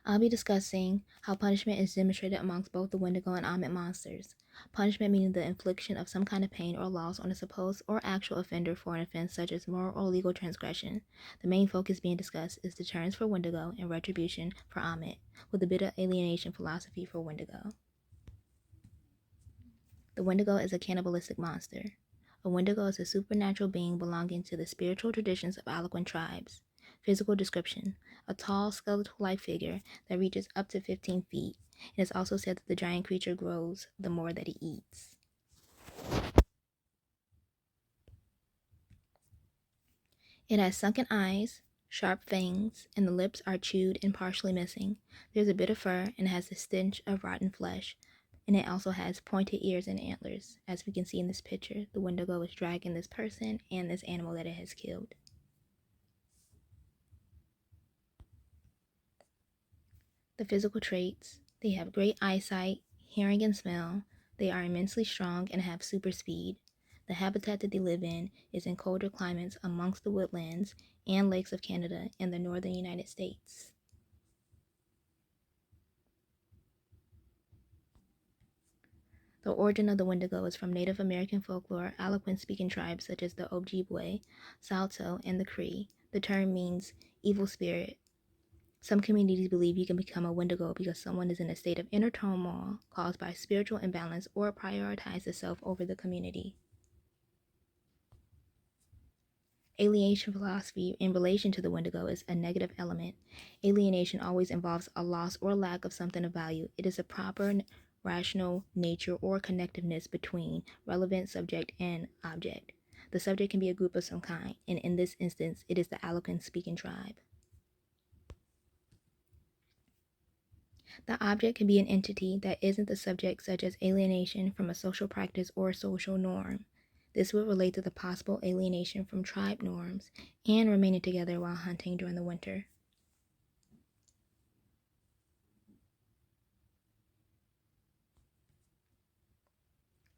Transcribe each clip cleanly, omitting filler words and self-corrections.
I'll be discussing how punishment is demonstrated amongst both the Wendigo and Ammit monsters. Punishment meaning the infliction of some kind of pain or loss on a supposed or actual offender for an offense such as moral or legal transgression. The main focus being discussed is deterrence for Wendigo and retribution for Ammit, with a bit of alienation philosophy for Wendigo. The Wendigo is a cannibalistic monster. A Wendigo is a supernatural being belonging to the spiritual traditions of Algonquin tribes. Physical description: a tall, skeletal-like figure that reaches up to 15 feet. It is also said that the giant creature grows the more that he eats. It has sunken eyes, sharp fangs, and the lips are chewed and partially missing. There's a bit of fur and has the stench of rotten flesh. And it also has pointed ears and antlers. As we can see in this picture, the Wendigo is dragging this person and this animal that it has killed. The physical traits: they have great eyesight, hearing, and smell. They are immensely strong and have super speed. The habitat that they live in is in colder climates amongst the woodlands and lakes of Canada and the northern United States. The origin of the Wendigo is from Native American folklore, Algonquin-speaking tribes such as the Ojibwe, Saulteaux, and the Cree. The term means evil spirit. Some communities believe you can become a Wendigo because someone is in a state of inner turmoil caused by spiritual imbalance or prioritize the self over the community. Alienation philosophy in relation to the Wendigo is a negative element. Alienation always involves a loss or lack of something of value. It is a proper rational nature or connectiveness between relevant subject and object. The subject can be a group of some kind, and in this instance, it is the Algonquin-speaking tribe. The object can be an entity that isn't the subject, such as alienation from a social practice or social norm. This would relate to the possible alienation from tribe norms and remaining together while hunting during the winter.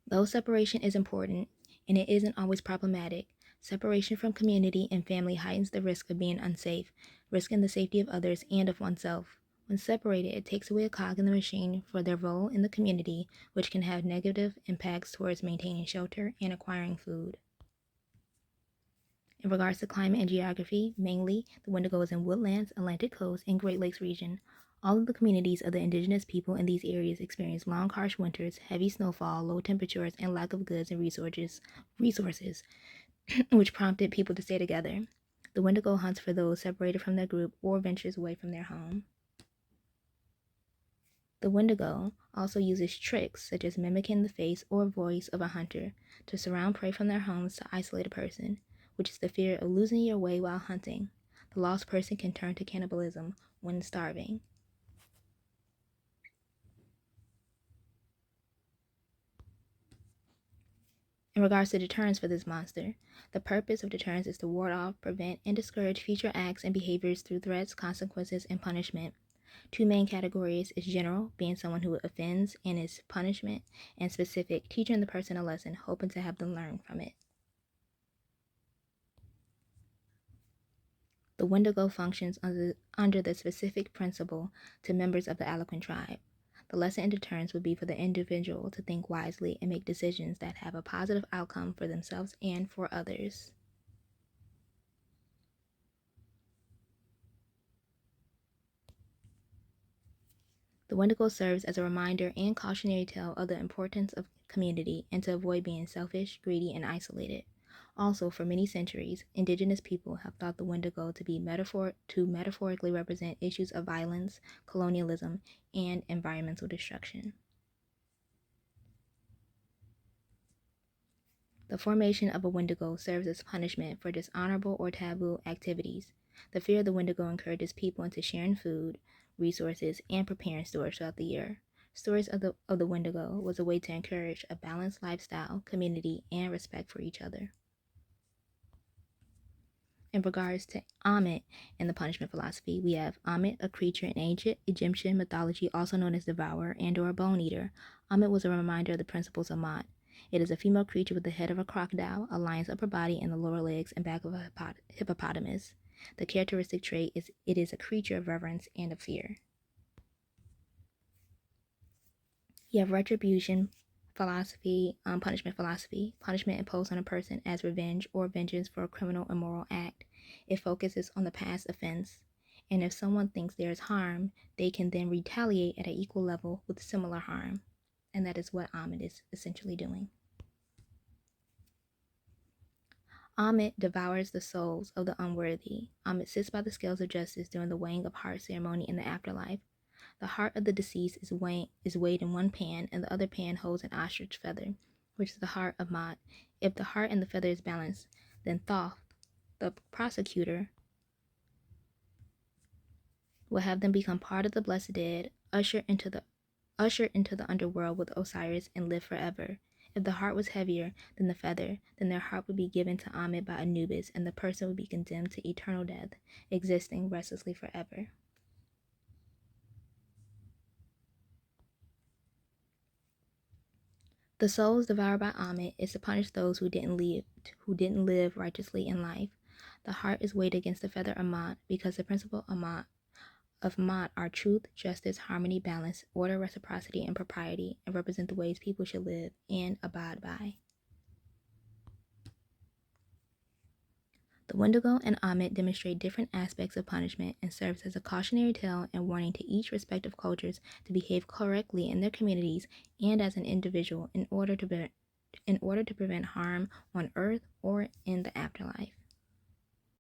Though separation is important, and it isn't always problematic, separation from community and family heightens the risk of being unsafe, risking the safety of others and of oneself. When separated, it takes away a cog in the machine for their role in the community, which can have negative impacts towards maintaining shelter and acquiring food. In regards to climate and geography, mainly, the Wendigo is in woodlands, Atlantic coast, and Great Lakes region. All of the communities of the indigenous people in these areas experience long, harsh winters, heavy snowfall, low temperatures, and lack of goods and resources which prompted people to stay together. The Wendigo hunts for those separated from their group or ventures away from their home. The Wendigo also uses tricks such as mimicking the face or voice of a hunter to surround prey from their homes to isolate a person, which is the fear of losing your way while hunting. The lost person can turn to cannibalism when starving. In regards to deterrence for this monster, the purpose of deterrence is to ward off, prevent, and discourage future acts and behaviors through threats, consequences, and punishment. Two main categories is general, being someone who offends and is punishment, and specific, teaching the person a lesson, hoping to have them learn from it. The Wendigo functions under the specific principle to members of the Algonquin tribe. The lesson in deterrence would be for the individual to think wisely and make decisions that have a positive outcome for themselves and for others. The Wendigo serves as a reminder and cautionary tale of the importance of community and to avoid being selfish, greedy, and isolated. Also, for many centuries, indigenous people have thought the Wendigo to be metaphorically represent issues of violence, colonialism, and environmental destruction. The formation of a Wendigo serves as punishment for dishonorable or taboo activities. The fear of the Wendigo encourages people into sharing food, resources, and preparing stores throughout the year. Stories of the Wendigo was a way to encourage a balanced lifestyle, community, and respect for each other. In regards to Ammit and the punishment philosophy, we have Ammit, a creature in ancient Egyptian mythology also known as devourer and or bone eater. Ammit was a reminder of the principles of Mot. It is a female creature with the head of a crocodile, a lion's upper body, and the lower legs and back of a hippopotamus. The characteristic trait is it is a creature of reverence and of fear. You have retribution philosophy, punishment philosophy. Punishment imposed on a person as revenge or vengeance for a criminal or immoral act. It focuses on the past offense. And if someone thinks there is harm, they can then retaliate at an equal level with similar harm. And that is what Ammit is essentially doing. Ammit devours the souls of the unworthy. Ammit sits by the scales of justice during the weighing of heart ceremony in the afterlife. The heart of the deceased is weighed in one pan, and the other pan holds an ostrich feather, which is the heart of Mot. If the heart and the feather is balanced, then Thoth, the prosecutor, will have them become part of the blessed dead, ushered into the underworld with Osiris, and live forever. If the heart was heavier than the feather, then their heart would be given to Ammit by Anubis, and the person would be condemned to eternal death, existing restlessly forever. The souls devoured by Ammit is to punish those who didn't live righteously in life. The heart is weighed against the feather of Mot because the principle of Mot are truth, justice, harmony, balance, order, reciprocity, and propriety, and represent the ways people should live and abide by. The Wendigo and Ammit demonstrate different aspects of punishment and serves as a cautionary tale and warning to each respective cultures to behave correctly in their communities and as an individual in order to prevent harm on earth or in the afterlife.